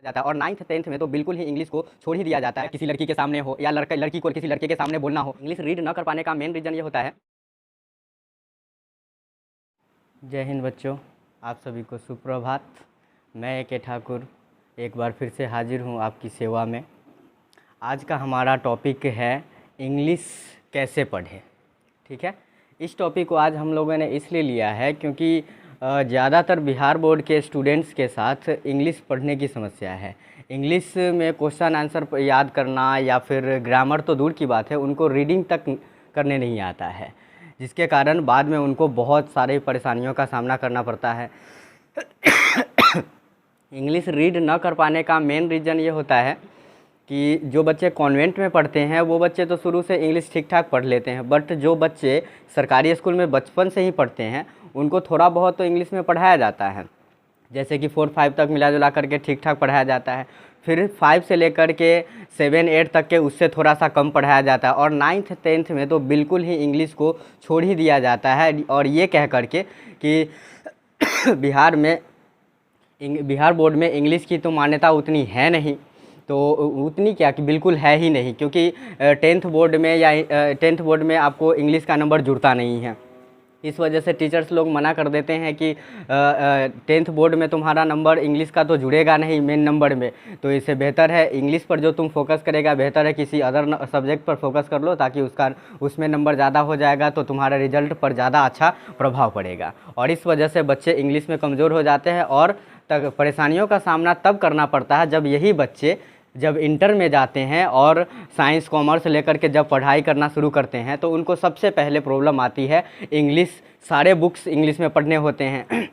जाता है। और 9th 10th में तो बिल्कुल ही इंग्लिश को छोड़ ही दिया जाता है, किसी लड़की के सामने हो या लड़की को किसी लड़के के सामने बोलना हो। इंग्लिश रीड न कर पाने का मेन रीज़न ये होता है। जय हिंद बच्चों, आप सभी को सुप्रभात। मैं के ठाकुर एक बार फिर से हाजिर हूँ आपकी सेवा में। आज का हमारा टॉपिक है इंग्लिश कैसे पढ़ें। ठीक है, इस टॉपिक को आज हम लोगों ने इसलिए लिया है क्योंकि ज़्यादातर बिहार बोर्ड के स्टूडेंट्स के साथ इंग्लिश पढ़ने की समस्या है। इंग्लिश में क्वेश्चन आंसर याद करना या फिर ग्रामर तो दूर की बात है, उनको रीडिंग तक करने नहीं आता है, जिसके कारण बाद में उनको बहुत सारी परेशानियों का सामना करना पड़ता है। इंग्लिश रीड न कर पाने का मेन रीज़न ये होता है कि जो बच्चे कॉन्वेंट में पढ़ते हैं वो बच्चे तो शुरू से इंग्लिश ठीक ठाक पढ़ लेते हैं, बट जो बच्चे सरकारी स्कूल में बचपन से ही पढ़ते हैं उनको थोड़ा बहुत तो इंग्लिश में पढ़ाया जाता है, जैसे कि 4-5 तक मिला जुला करके ठीक ठाक पढ़ाया जाता है। फिर 5 से लेकर के 7-8 तक के उससे थोड़ा सा कम पढ़ाया जाता है, और 9th 10th में तो बिल्कुल ही इंग्लिश को छोड़ ही दिया जाता है। और ये कह करके कि बिहार बोर्ड में इंग्लिश की तो मान्यता उतनी है नहीं, तो उतनी क्या कि बिल्कुल है ही नहीं, क्योंकि 10th बोर्ड में आपको इंग्लिश का नंबर जुड़ता नहीं है। इस वजह से टीचर्स लोग मना कर देते हैं कि 10th बोर्ड में तुम्हारा नंबर इंग्लिश का तो जुड़ेगा नहीं मेन नंबर में, तो इससे बेहतर है इंग्लिश पर जो तुम फोकस करेगा, बेहतर है किसी अदर सब्जेक्ट पर फोकस कर लो, ताकि उसमें नंबर ज़्यादा हो जाएगा तो तुम्हारा रिजल्ट पर ज़्यादा अच्छा प्रभाव पड़ेगा। और इस वजह से बच्चे इंग्लिश में कमज़ोर हो जाते हैं, और परेशानियों का सामना तब करना पड़ता है जब यही बच्चे जब इंटर में जाते हैं और साइंस कॉमर्स लेकर के जब पढ़ाई करना शुरू करते हैं, तो उनको सबसे पहले प्रॉब्लम आती है इंग्लिश। सारे बुक्स इंग्लिश में पढ़ने होते हैं।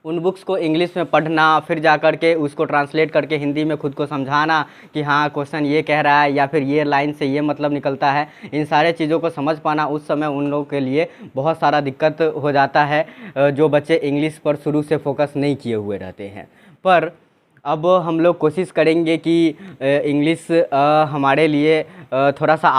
उन बुक्स को इंग्लिश में पढ़ना, फिर जा कर के उसको ट्रांसलेट करके हिंदी में खुद को समझाना कि हाँ क्वेश्चन ये कह रहा है या फिर ये लाइन से ये मतलब निकलता है, इन सारे चीज़ों को समझ पाना उस समय उन लोगों के लिए बहुत सारा दिक्कत हो जाता है, जो बच्चे इंग्लिश पर शुरू से फोकस नहीं किए हुए रहते हैं। पर अब हम लोग कोशिश करेंगे कि इंग्लिश हमारे लिए थोड़ा सा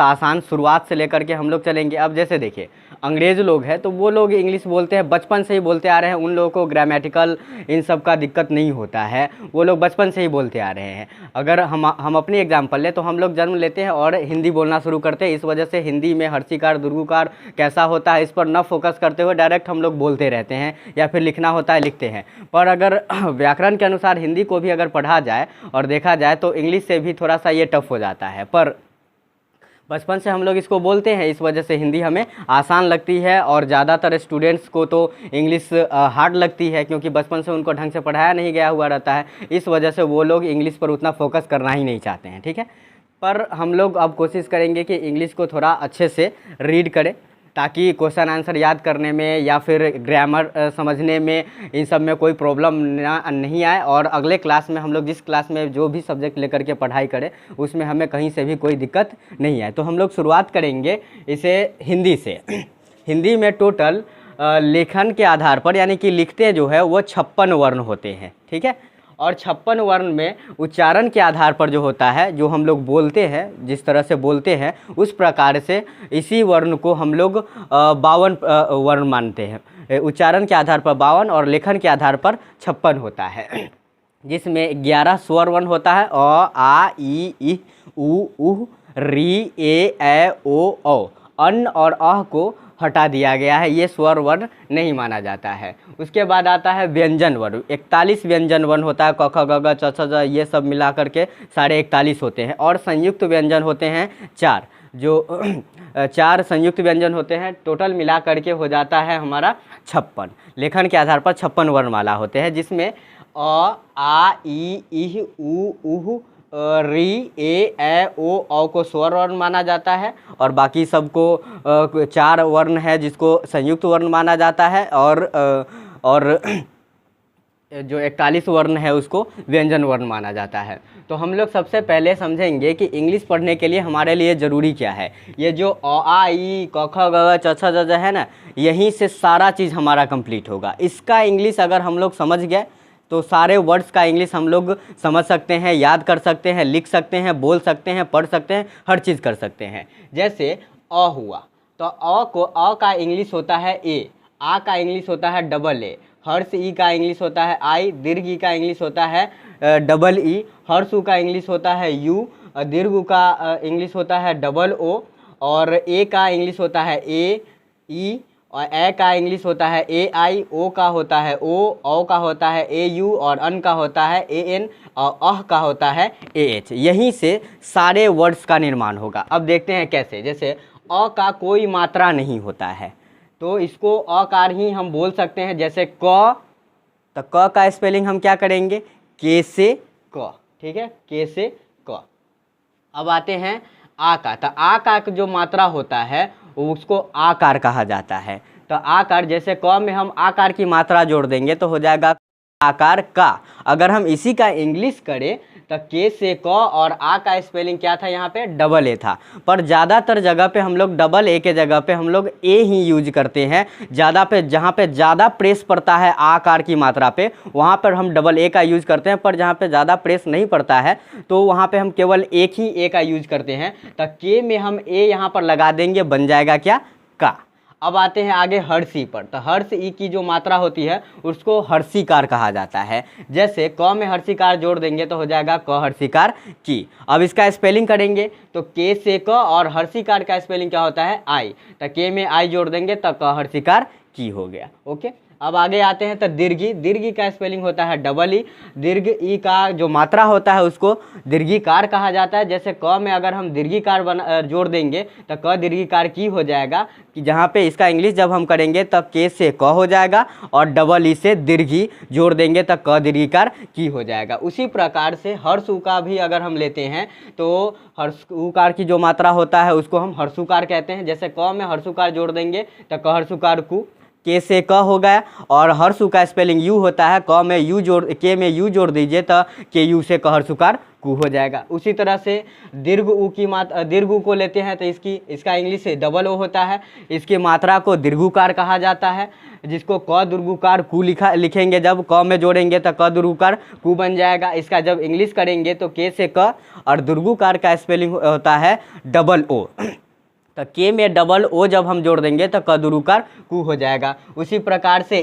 आसान शुरुआत से लेकर के हम लोग चलेंगे। अब जैसे देखिए, अंग्रेज़ लोग हैं तो वो लोग इंग्लिश बोलते हैं, बचपन से ही बोलते आ रहे हैं, उन लोगों को ग्रामेटिकल इन सब का दिक्कत नहीं होता है, वो लोग बचपन से ही बोलते आ रहे हैं। अगर हम अपनी एग्जांपल लें तो हम लोग जन्म लेते हैं और हिंदी बोलना शुरू करते हैं, इस वजह से हिंदी में हर्षिकार दुर्गुकार कैसा होता है इस पर न फोकस करते हुए डायरेक्ट हम लोग बोलते रहते हैं, या फिर लिखना होता है लिखते हैं। पर अगर व्याकरण के अनुसार हिंदी को भी अगर पढ़ा जाए और देखा जाए तो इंग्लिश से भी थोड़ा सा ये टफ हो जाता है, पर बचपन से हम लोग इसको बोलते हैं, इस वजह से हिंदी हमें आसान लगती है। और ज़्यादातर स्टूडेंट्स को तो इंग्लिश हार्ड लगती है, क्योंकि बचपन से उनको ढंग से पढ़ाया नहीं गया हुआ रहता है, इस वजह से वो लोग इंग्लिश पर उतना फोकस करना ही नहीं चाहते हैं। ठीक है, पर हम लोग अब कोशिश करेंगे कि इंग्लिश को थोड़ा अच्छे से रीड करें, ताकि क्वेश्चन आंसर याद करने में या फिर ग्रामर समझने में इन सब में कोई प्रॉब्लम नहीं आए, और अगले क्लास में हम लोग जिस क्लास में जो भी सब्जेक्ट लेकर के पढ़ाई करें उसमें हमें कहीं से भी कोई दिक्कत नहीं आए। तो हम लोग शुरुआत करेंगे इसे हिंदी से। हिंदी में टोटल लेखन के आधार पर, यानी कि लिखते जो है वो 56 वर्ण होते हैं। ठीक है, और 56 वर्ण में उच्चारण के आधार पर जो होता है, जो हम लोग बोलते हैं, जिस तरह से बोलते हैं उस प्रकार से इसी वर्ण को हम लोग 52 वर्ण मानते हैं। उच्चारण के आधार पर 52 और लेखन के आधार पर 56 होता है, जिसमें 11 स्वर वर्ण होता है, अ आ ई उ ऊह री ए ओ औ। अन और अह को हटा दिया गया है, ये स्वर वर्ण नहीं माना जाता है। उसके बाद आता है व्यंजन वर्ण। 41 व्यंजन वर्ण होता है, क ख ग घ च छ ज, ये सब मिला करके साढ़े 41 होते हैं। और संयुक्त व्यंजन होते हैं 4, जो 4 संयुक्त व्यंजन होते हैं, टोटल मिला करके हो जाता है हमारा 56। लेखन के आधार पर 56 वर्णमाला होते हैं, जिसमें अ आ ई ईह उ ऊह री ए ओ औ को स्वर वर्ण माना जाता है, और बाकी सबको 4 वर्ण है जिसको संयुक्त वर्ण माना जाता है, और जो 41 वर्ण है उसको व्यंजन वर्ण माना जाता है। तो हम लोग सबसे पहले समझेंगे कि इंग्लिश पढ़ने के लिए हमारे लिए ज़रूरी क्या है। ये जो अ आ ई क ख ग घ च छ ज है ना, यहीं से सारा चीज़ हमारा कंप्लीट होगा। इसका इंग्लिश अगर हम लोग समझ गए तो सारे वर्ड्स का इंग्लिश हम लोग समझ सकते हैं, याद कर सकते हैं, लिख सकते हैं, बोल सकते हैं, पढ़ सकते हैं, हर चीज़ कर सकते हैं। जैसे अ हुआ तो अ का इंग्लिश होता है ए, आ का इंग्लिश होता है डबल ए, हर्ष ई का इंग्लिश होता है आई, दीर्घ ई का इंग्लिश होता है डबल ई, हर्ष उ का इंग्लिश होता है यू, दीर्घ उ का इंग्लिश होता है डबल ओ, और ए का इंग्लिश होता है ए ई, और ए का इंग्लिश होता है ए आई, ओ का होता है ओ का होता है ए यू, और अन का होता है ए एन, और अह का होता है ए एच। यहीं से सारे वर्ड्स का निर्माण होगा। अब देखते हैं कैसे। जैसे अ का कोई मात्रा नहीं होता है तो इसको अकार ही हम बोल सकते हैं। जैसे क, तो क का स्पेलिंग हम क्या करेंगे, के से क, ठीक है, के से क। अब आते हैं आ का, तो आ का जो मात्रा होता है उसको आकार कहा जाता है। तो आकार, जैसे क में हम आकार की मात्रा जोड़ देंगे तो हो जाएगा आकार का। अगर हम इसी का इंग्लिश करें तो के से क, और आ का स्पेलिंग क्या था, यहाँ पे डबल ए था। पर ज़्यादातर जगह पे हम लोग डबल ए के जगह पे हम लोग ए ही यूज करते हैं। ज़्यादा पे जहाँ पे ज़्यादा प्रेस पड़ता है आकार की मात्रा पे, वहाँ पर हम डबल ए का यूज करते हैं। पर जहाँ पे ज़्यादा प्रेस नहीं पड़ता है तो वहाँ पे हम केवल एक ही ए का यूज करते हैं। तो के में हम ए यहाँ पर लगा देंगे, बन जाएगा क्या, का। अब आते हैं आगे हर्षी पर। तो हर्ष ई की जो मात्रा होती है उसको हर्षिकार कहा जाता है। जैसे क में हर्षिकार जोड़ देंगे तो हो जाएगा क हर्षिकार की। अब इसका स्पेलिंग करेंगे तो के से क, और हर्षिकार का स्पेलिंग क्या होता है, आई। तो के में आई जोड़ देंगे तो क हर्षिकार की हो गया। ओके, अब आगे आते हैं तो दीर्घी। दीर्घी का स्पेलिंग होता है डबल ई। दीर्घ ई का जो मात्रा होता है उसको दीर्घिकार कहा जाता है। जैसे क में अगर हम दीर्घिकार जोड़ देंगे तो क दीर्घिकार की हो जाएगा, कि जहाँ पे इसका इंग्लिश जब हम करेंगे तब के से क हो जाएगा, और डबल ई से दीर्घी जोड़ देंगे तो क दीर्घिकार की हो जाएगा। उसी प्रकार से हर्ष उ का भी अगर हम लेते हैं तो हर्ष उकार की जो मात्रा होता है उसको हम हर्षुकार कहते हैं। जैसे क में हर्षुकार जोड़ देंगे तो क हर्षुकार कु, के से क हो गया, और हर्षु का स्पेलिंग यू होता है। क में यू जोड़, के में यू जोड़ दीजिए तो के यू से क हर्षुकार कु हो जाएगा। उसी तरह से दीर्घ उ की मात्रा, दीर्घ उ को लेते हैं तो इसका इंग्लिश से डबल ओ होता है। इसकी मात्रा को दीर्घुकार कहा जाता है, जिसको क दीर्घुकार कु लिखेंगे। जब क में जोड़ेंगे तो क दीर्घुकार कु बन जाएगा। इसका जब इंग्लिश करेंगे तो के से क, और दीर्घुकार का स्पेलिंग होता है डबल ओ। तो के में डबल ओ जब हम जोड़ देंगे तो क दीर्घुकार कु हो जाएगा। उसी प्रकार से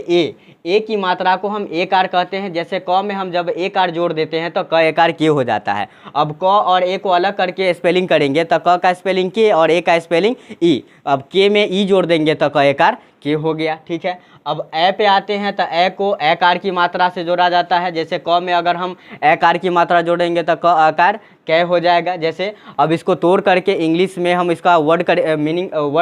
ए की मात्रा को हम एकार कहते हैं। जैसे क में हम जब एकार जोड़ देते हैं तो क एकार के हो जाता है। अब क और ए को अलग करके स्पेलिंग करेंगे तो क का स्पेलिंग के और ए का स्पेलिंग ई। अब के में ई जोड़ देंगे तो क एकार के हो गया, ठीक है। अब ए पे आते हैं तो ए को एकार की मात्रा से जोड़ा जाता है। जैसे क में अगर हम एकार की मात्रा जोड़ेंगे तो क आकार कै हो जाएगा। जैसे अब इसको तोड़ करके इंग्लिश में हम इसका वर्ड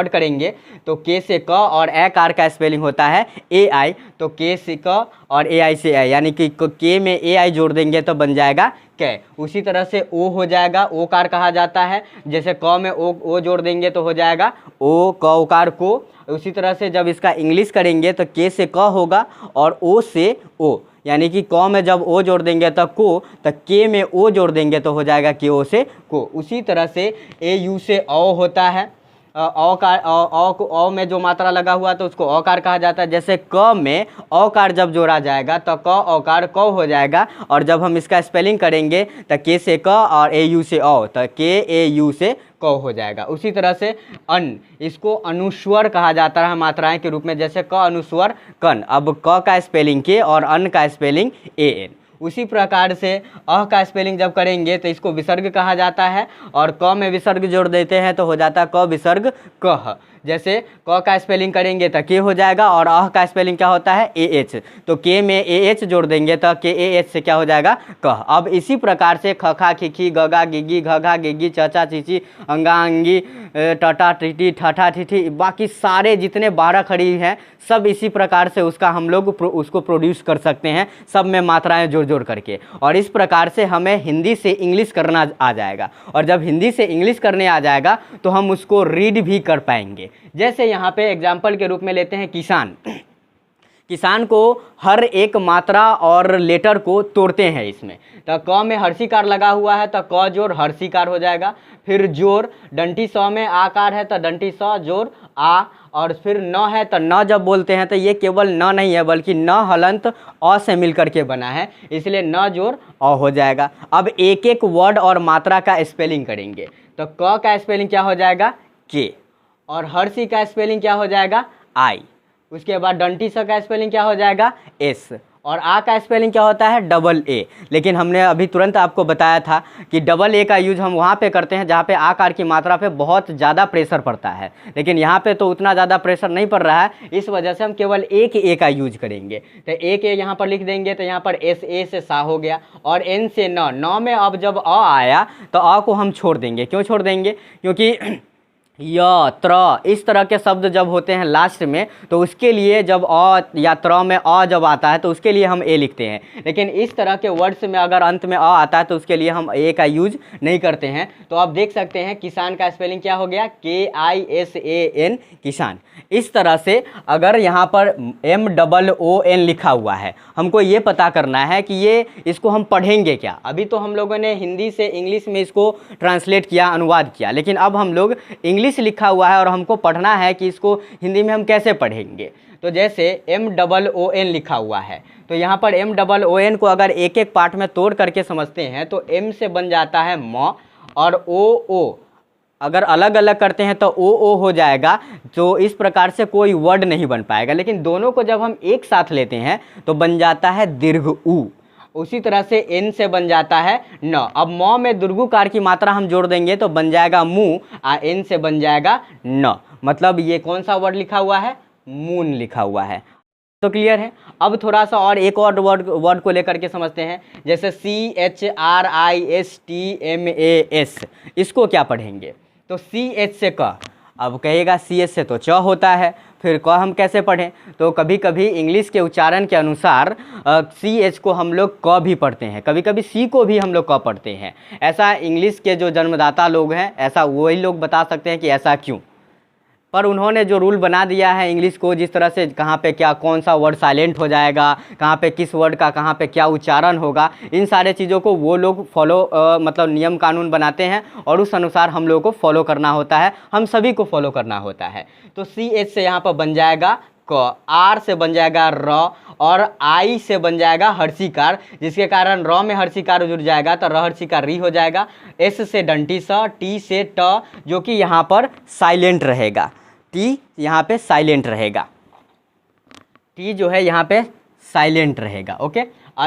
करेंगे तो के से क और एकार का स्पेलिंग होता है ए आई। तो के से क और ए आई से आई, यानी कि के में ए आई जोड़ देंगे तो बन जाएगा कै। उसी तरह से ओ हो जाएगा, ओकार कहा जाता है। जैसे क में ओ जोड़ देंगे तो हो जाएगा ओ, क ओकार को। उसी तरह से जब इसका इंग्लिश करेंगे तो के से क होगा और ओ से ओ, यानी कि क में जब ओ जोड़ देंगे तो को, तो के में ओ जोड़ देंगे तो हो जाएगा के ओ से को। उसी तरह से ए यू से औ होता है। औ में जो मात्रा लगा हुआ तो उसको औकार कहा जाता है। जैसे क में औकार जब जोड़ा जाएगा तो क औकार क हो जाएगा, और जब हम इसका स्पेलिंग करेंगे तो के से क और ए यू से औ, तो के ए यू से क हो जाएगा। उसी तरह से अन, इसको अनुस्वर कहा जाता है मात्राएं के रूप में। जैसे क अनुस्वर कन, अब क का स्पेलिंग के और अन का स्पेलिंग ए एन। उसी प्रकार से अह का स्पेलिंग जब करेंगे तो इसको विसर्ग कहा जाता है, और क में विसर्ग जोड़ देते हैं तो हो जाता है क विसर्ग कह। जैसे क का स्पेलिंग करेंगे तो के हो जाएगा, और अह का स्पेलिंग क्या होता है ए एच। तो के में ए एच जोड़ देंगे तो के ए एच से क्या हो जाएगा कह। अब इसी प्रकार से खखा खिखी गगा गिगी घघा गिगी चचा चीची अंगा अंगी टटा टिटी ठठा ठिठी, बाकी सारे जितने 12 खड़ी हैं सब इसी प्रकार से उसका हम लोग उसको प्रोड्यूस कर सकते हैं, सब में मात्राएं जोड़ जोड़ करके। और इस प्रकार से हमें हिंदी से इंग्लिश करना आ जाएगा, और जब हिंदी से इंग्लिश करने आ जाएगा तो हम उसको रीड भी कर पाएंगे। जैसे यहाँ पे एग्जाम्पल के रूप में लेते हैं किसान। किसान को हर एक मात्रा और लेटर को तोड़ते हैं इसमें। तो क में हर्षिकार लगा हुआ है तो क जोड़ हर्षिकार हो जाएगा। फिर जोड़ डंटी सौ में आकार है तो डंटी सौ जोड़ आ, और फिर न है तो न जब बोलते हैं तो ये केवल न नहीं है बल्कि न हलंत अ से मिलकर के बना है, इसलिए न जोड़ अ हो जाएगा। अब एक एक वर्ड और मात्रा का स्पेलिंग करेंगे तो क का स्पेलिंग क्या हो जाएगा के, और हर्षी का स्पेलिंग क्या हो जाएगा आई। उसके बाद डंटी स का स्पेलिंग क्या हो जाएगा, एस, और आ का स्पेलिंग क्या होता है, डबल ए। लेकिन हमने अभी तुरंत आपको बताया था कि डबल ए का यूज हम वहाँ पे करते हैं जहाँ पे आकार की मात्रा पे बहुत ज़्यादा प्रेशर पड़ता है, लेकिन यहाँ पे तो उतना ज़्यादा प्रेशर नहीं पड़ रहा है, इस वजह से हम केवल एक ए का यूज करेंगे। तो एक ए यहाँ पर लिख देंगे, तो यहाँ पर एस, ए से सा हो गया, और एन से न, न में अब जब अ आया तो अ को हम छोड़ देंगे। क्यों छोड़ देंगे, क्योंकि य, त्र, इस तरह के शब्द जब होते हैं लास्ट में, तो उसके लिए जब अ या त्र में अ जब आता है तो उसके लिए हम ए लिखते हैं। लेकिन इस तरह के वर्ड्स में अगर अंत में अ आता है तो उसके लिए हम ए का यूज नहीं करते हैं। तो आप देख सकते हैं किसान का स्पेलिंग क्या हो गया, KISAN, किसान। इस तरह से अगर यहाँ पर MOON लिखा हुआ है, हमको ये पता करना है कि ये इसको हम पढ़ेंगे क्या। अभी तो हम लोगों ने हिंदी से इंग्लिश में इसको ट्रांसलेट किया, अनुवाद किया, लेकिन अब हम लोग इंग्लिश लिखा हुआ है और हमको पढ़ना है कि इसको हिंदी में हम कैसे पढ़ेंगे। तो जैसे MOON लिखा हुआ है, तो यहाँ पर MOON को अगर एक एक पार्ट में तोड़ करके समझते हैं तो M से बन जाता है म, और O अगर अलग अलग करते हैं तो O हो जाएगा। तो इस प्रकार से कोई वर्ड नहीं बन पाएगा, लेकिन दोनों को जब हम एक साथ लेते हैं तो बन जाता है दीर्घ उ। उसी तरह से एन से बन जाता है न। अब म में दीर्घुकार की मात्रा हम जोड़ देंगे तो बन जाएगा मु, आ एन से बन जाएगा न। मतलब ये कौन सा वर्ड लिखा हुआ है, मून लिखा हुआ है। तो क्लियर है। अब थोड़ा सा और एक और वर्ड को लेकर के समझते हैं, जैसे CHRISTMAS, इसको क्या पढ़ेंगे। तो CH से क, अब कहेगा CH से तो च होता है, फिर क हम कैसे पढ़ें। तो कभी कभी इंग्लिश के उच्चारण के अनुसार CH को हम लोग क भी पढ़ते हैं, कभी कभी C को भी हम लोग क पढ़ते हैं। ऐसा इंग्लिश के जो जन्मदाता लोग हैं, ऐसा वही लोग बता सकते हैं कि ऐसा क्यों। पर उन्होंने जो रूल बना दिया है इंग्लिश को, जिस तरह से कहाँ पे क्या कौन सा वर्ड साइलेंट हो जाएगा, कहाँ पे किस वर्ड का कहाँ पे क्या उच्चारण होगा, इन सारे चीज़ों को वो लोग फॉलो मतलब नियम कानून बनाते हैं और उस अनुसार हम लोगों को फॉलो करना होता है, हम सभी को फॉलो करना होता है। तो CH से यहाँ पर बन जाएगा क, R से बन जाएगा र, और I से बन जाएगा हर्षिकार, जिसके कारण र में हर्षिकार जुड़ जाएगा तो र हर्षिकार री हो जाएगा। S से डंटी स, T से ट, जो कि यहाँ पर साइलेंट रहेगा, टी यहाँ पे साइलेंट रहेगा, टी जो है यहाँ पे साइलेंट रहेगा। ओके।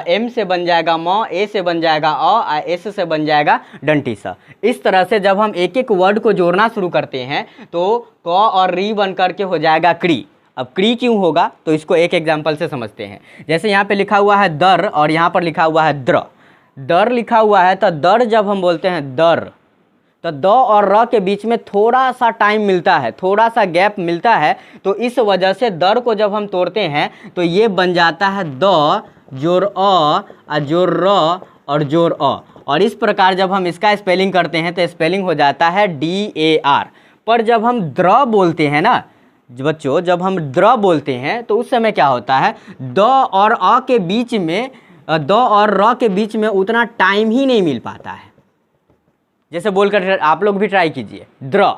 M से बन जाएगा म, A से बन जाएगा अ, S से बन जाएगा डंटी स। इस तरह से जब हम एक एक वर्ड को जोड़ना शुरू करते हैं तो क और री बन करके हो जाएगा क्री। अब क्री क्यों होगा तो इसको एक एग्जाम्पल से समझते हैं। जैसे यहाँ पे लिखा हुआ है दर और यहाँ पर लिखा हुआ है द्र। दर लिखा हुआ है तो दर जब हम बोलते हैं दर, तो द और र के बीच में थोड़ा सा टाइम मिलता है, थोड़ा सा गैप मिलता है। तो इस वजह से दर को जब हम तोड़ते हैं तो ये बन जाता है द जोर अ जोर र और जोर अ। और इस प्रकार जब हम इसका स्पेलिंग करते हैं तो स्पेलिंग हो जाता है DAR। पर जब हम द्र बोलते हैं ना बच्चों, जब हम द्र बोलते हैं तो उस समय क्या होता है, द और अ के बीच में, द और र के बीच में उतना टाइम ही नहीं मिल पाता है। जैसे बोलकर आप लोग भी ट्राई कीजिए, द्र,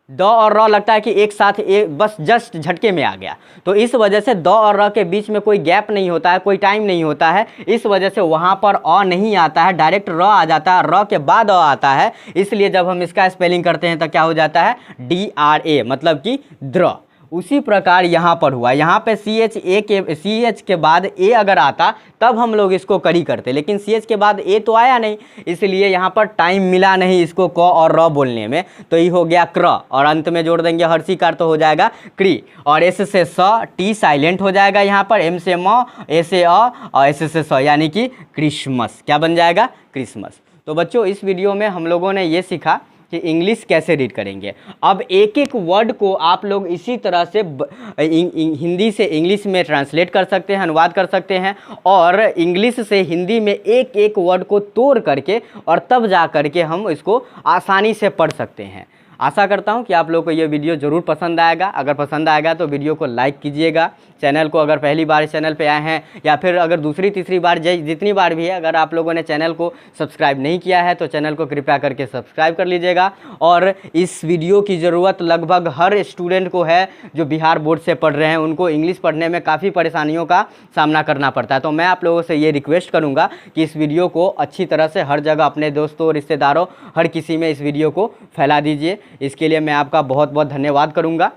द और र लगता है कि एक साथ एक बस जस्ट झटके में आ गया। तो इस वजह से द और र के बीच में कोई गैप नहीं होता है, कोई टाइम नहीं होता है, इस वजह से वहाँ पर अ नहीं आता है, डायरेक्ट र आ जाता है, र के बाद अ आता है। इसलिए जब हम इसका स्पेलिंग करते हैं तो क्या हो जाता है DRA, मतलब कि द्र। उसी प्रकार यहाँ पर हुआ, यहाँ पे CH के बाद ए अगर आता तब हम लोग इसको कड़ी करते, लेकिन CH के बाद ए तो आया नहीं, इसलिए यहाँ पर टाइम मिला नहीं इसको क और र बोलने में। तो ये हो गया क्र, और अंत में जोड़ देंगे हर्षिकार तो हो जाएगा क्री। और S से स, टी साइलेंट हो जाएगा यहाँ पर, M से म, ए से अ और S से स, यानी कि क्रिसमस। क्या बन जाएगा, क्रिसमस। तो बच्चों इस वीडियो में हम लोगों ने ये सीखा कि इंग्लिश कैसे रीड करेंगे। अब एक एक वर्ड को आप लोग इसी तरह से हिंदी से इंग्लिश में ट्रांसलेट कर सकते हैं, अनुवाद कर सकते हैं, और इंग्लिश से हिंदी में एक एक वर्ड को तोड़ करके और तब जा करके हम इसको आसानी से पढ़ सकते हैं। आशा करता हूं कि आप लोगों को ये वीडियो ज़रूर पसंद आएगा। अगर पसंद आएगा तो वीडियो को लाइक कीजिएगा। चैनल को अगर पहली बार इस चैनल पे आए हैं या फिर अगर दूसरी तीसरी बार जितनी बार भी है, अगर आप लोगों ने चैनल को सब्सक्राइब नहीं किया है तो चैनल को कृपया करके सब्सक्राइब कर लीजिएगा। और इस वीडियो की ज़रूरत लगभग हर स्टूडेंट को है जो बिहार बोर्ड से पढ़ रहे हैं। उनको इंग्लिश पढ़ने में काफ़ी परेशानियों का सामना करना पड़ता है। तो मैं आप लोगों से ये रिक्वेस्ट करूँगा कि इस वीडियो को अच्छी तरह से हर जगह अपने दोस्तों, रिश्तेदारों, हर किसी में इस वीडियो को फैला दीजिए। इसके लिए मैं आपका बहुत बहुत धन्यवाद करूँगा।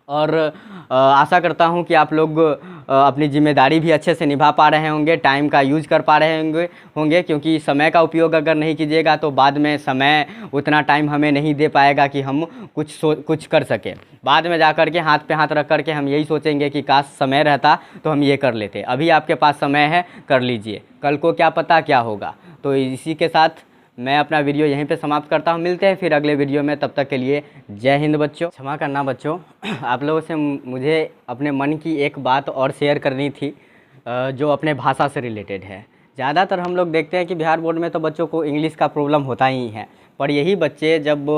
और आशा करता हूँ कि आप लोग अपनी ज़िम्मेदारी भी अच्छे से निभा पा रहे होंगे, टाइम का यूज़ कर पा रहे होंगे क्योंकि समय का उपयोग अगर नहीं कीजिएगा तो बाद में समय उतना टाइम हमें नहीं दे पाएगा कि हम कुछ कर सकें। बाद में जा कर के हाथ पे हाथ रख कर के हम यही सोचेंगे कि काश समय रहता तो हम ये कर लेते। अभी आपके पास समय है, कर लीजिए, कल को क्या पता क्या होगा। तो इसी के साथ मैं अपना वीडियो यहीं पे समाप्त करता हूँ। मिलते हैं फिर अगले वीडियो में, तब तक के लिए जय हिंद बच्चों। क्षमा करना बच्चों, आप लोगों से मुझे अपने मन की एक बात और शेयर करनी थी जो अपने भाषा से रिलेटेड है। ज़्यादातर हम लोग देखते हैं कि बिहार बोर्ड में तो बच्चों को इंग्लिश का प्रॉब्लम होता ही है, पर यही बच्चे जब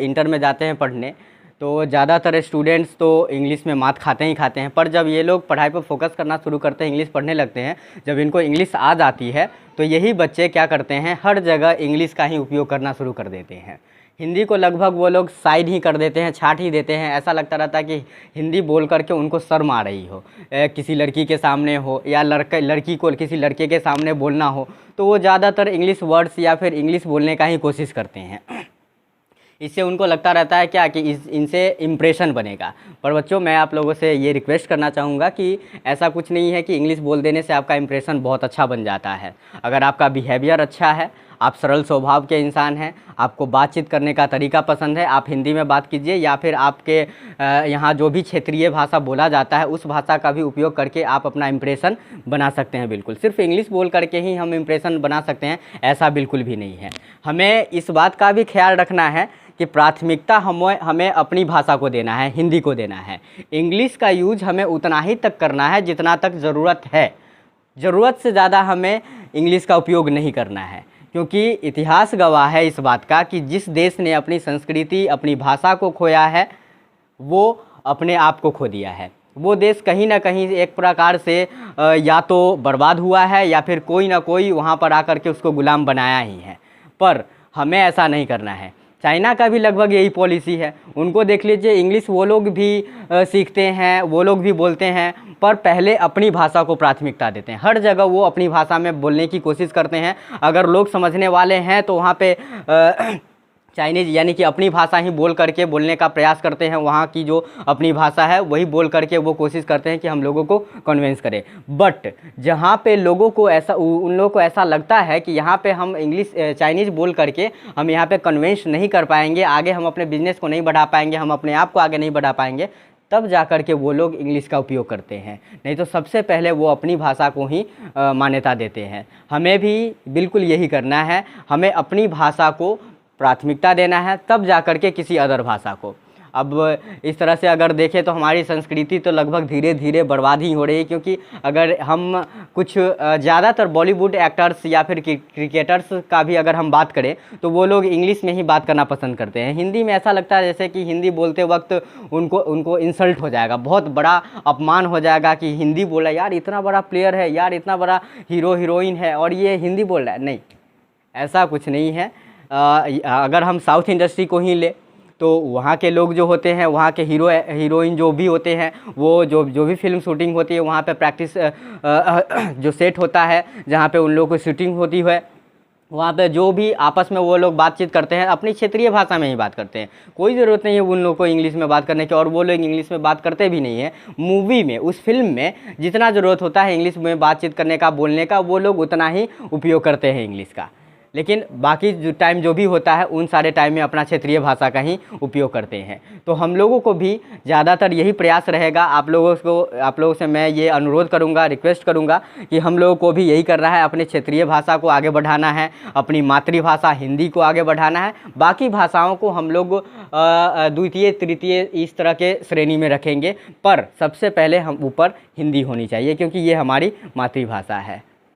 इंटर में जाते हैं पढ़ने तो ज़्यादातर स्टूडेंट्स तो इंग्लिश में मात खाते ही खाते हैं, पर जब ये लोग पढ़ाई पर फोकस करना शुरू करते हैं, इंग्लिश पढ़ने लगते हैं, जब इनको इंग्लिश आ जाती है तो यही बच्चे क्या करते हैं, हर जगह इंग्लिश का ही उपयोग करना शुरू कर देते हैं। हिंदी को लगभग वो लोग साइड ही कर देते हैं, छाट ही देते हैं। ऐसा लगता रहता है कि हिंदी बोल करके उनको शर्म आ रही हो, किसी लड़की के सामने हो या लड़की को किसी लड़के के सामने बोलना हो तो वो ज़्यादातर इंग्लिश वर्ड्स या फिर इंग्लिश बोलने का ही कोशिश करते हैं। इससे उनको लगता रहता है क्या कि इनसे इम्प्रेशन बनेगा। पर बच्चों, मैं आप लोगों से ये रिक्वेस्ट करना चाहूँगा कि ऐसा कुछ नहीं है कि इंग्लिश बोल देने से आपका इम्प्रेशन बहुत अच्छा बन जाता है। अगर आपका बिहेवियर अच्छा है, आप सरल स्वभाव के इंसान हैं, आपको बातचीत करने का तरीका पसंद है, आप हिंदी में बात कीजिए या फिर आपके यहाँ जो भी क्षेत्रीय भाषा बोला जाता है उस भाषा का भी उपयोग करके आप अपना इम्प्रेशन बना सकते हैं। बिल्कुल सिर्फ इंग्लिश बोल करके ही हम इम्प्रेशन बना सकते हैं, ऐसा बिल्कुल भी नहीं है। हमें इस बात का भी ख्याल रखना है कि प्राथमिकता हमें अपनी भाषा को देना है, हिंदी को देना है। इंग्लिश का यूज हमें उतना ही तक करना है जितना तक ज़रूरत है। ज़रूरत से ज़्यादा हमें इंग्लिश का उपयोग नहीं करना है, क्योंकि इतिहास गवाह है इस बात का कि जिस देश ने अपनी संस्कृति, अपनी भाषा को खोया है, वो अपने आप को खो दिया है। वो देश कहीं ना कहीं एक प्रकार से या तो बर्बाद हुआ है या फिर कोई ना कोई वहाँ पर आकर के उसको गुलाम बनाया ही है। पर हमें ऐसा नहीं करना है। चाइना का भी लगभग यही पॉलिसी है। उनको देख लीजिए, इंग्लिश वो लोग भी सीखते हैं, वो लोग भी बोलते हैं, पर पहले अपनी भाषा को प्राथमिकता देते हैं। हर जगह वो अपनी भाषा में बोलने की कोशिश करते हैं। अगर लोग समझने वाले हैं तो वहाँ पे चाइनीज़ यानी कि अपनी भाषा ही बोल करके बोलने का प्रयास करते हैं। वहाँ की जो अपनी भाषा है वही बोल करके वो कोशिश करते हैं कि हम लोगों को कन्विंस करें। बट जहाँ पे लोगों को ऐसा, उन लोगों को ऐसा लगता है कि यहाँ पे हम इंग्लिश चाइनीज़ बोल करके हम यहाँ पे कन्विंस नहीं कर पाएंगे, आगे हम अपने बिजनेस को नहीं बढ़ा पाएंगे, हम अपने आप को आगे नहीं बढ़ा पाएंगे, तब जा कर के वो लोग इंग्लिश का उपयोग करते हैं। नहीं तो सबसे पहले वो अपनी भाषा को ही मान्यता देते हैं। हमें भी बिल्कुल यही करना है। हमें अपनी भाषा को प्राथमिकता देना है, तब जा कर के किसी अदर भाषा को। अब इस तरह से अगर देखें तो हमारी संस्कृति तो लगभग धीरे धीरे बर्बाद ही हो रही है, क्योंकि अगर हम कुछ ज़्यादातर बॉलीवुड एक्टर्स या फिर क्रिकेटर्स का भी अगर हम बात करें तो वो लोग इंग्लिश में ही बात करना पसंद करते हैं। हिंदी में ऐसा लगता है जैसे कि हिंदी बोलते वक्त उनको इंसल्ट हो जाएगा, बहुत बड़ा अपमान हो जाएगा कि हिंदी बोला, यार इतना बड़ा प्लेयर है, यार इतना बड़ा हीरो हीरोइन है और ये हिंदी बोल रहा है। नहीं, ऐसा कुछ नहीं है। अगर हम साउथ इंडस्ट्री को ही ले तो वहाँ के लोग जो होते हैं, वहाँ के हीरो हीरोइन जो भी होते हैं, वो जो भी फिल्म शूटिंग होती है वहाँ पे प्रैक्टिस जो सेट होता है जहाँ पे उन लोगों को शूटिंग होती है, वहाँ पे जो भी आपस में वो लोग बातचीत करते हैं अपनी क्षेत्रीय भाषा में ही बात करते हैं। कोई ज़रूरत नहीं है उन लोगों को इंग्लिश में बात करने की, और वो लोग इंग्लिश में बात करते भी नहीं है। मूवी में, उस फिल्म में जितना ज़रूरत होता है इंग्लिश में बातचीत करने का, बोलने का, वो लोग उतना ही उपयोग करते हैं इंग्लिश का। लेकिन बाकी जो टाइम जो भी होता है उन सारे टाइम में अपना क्षेत्रीय भाषा का ही उपयोग करते हैं। तो हम लोगों को भी ज़्यादातर यही प्रयास रहेगा। आप लोगों से मैं ये अनुरोध करूँगा, रिक्वेस्ट करूँगा कि हम लोगों को भी यही करना है, अपने क्षेत्रीय भाषा को आगे बढ़ाना है, अपनी मातृभाषा हिंदी को आगे बढ़ाना है। बाकी भाषाओं को हम लोग द्वितीय तृतीय इस तरह के श्रेणी में रखेंगे, पर सबसे पहले हम ऊपर हिंदी होनी चाहिए, क्योंकि ये हमारी मातृभाषा है।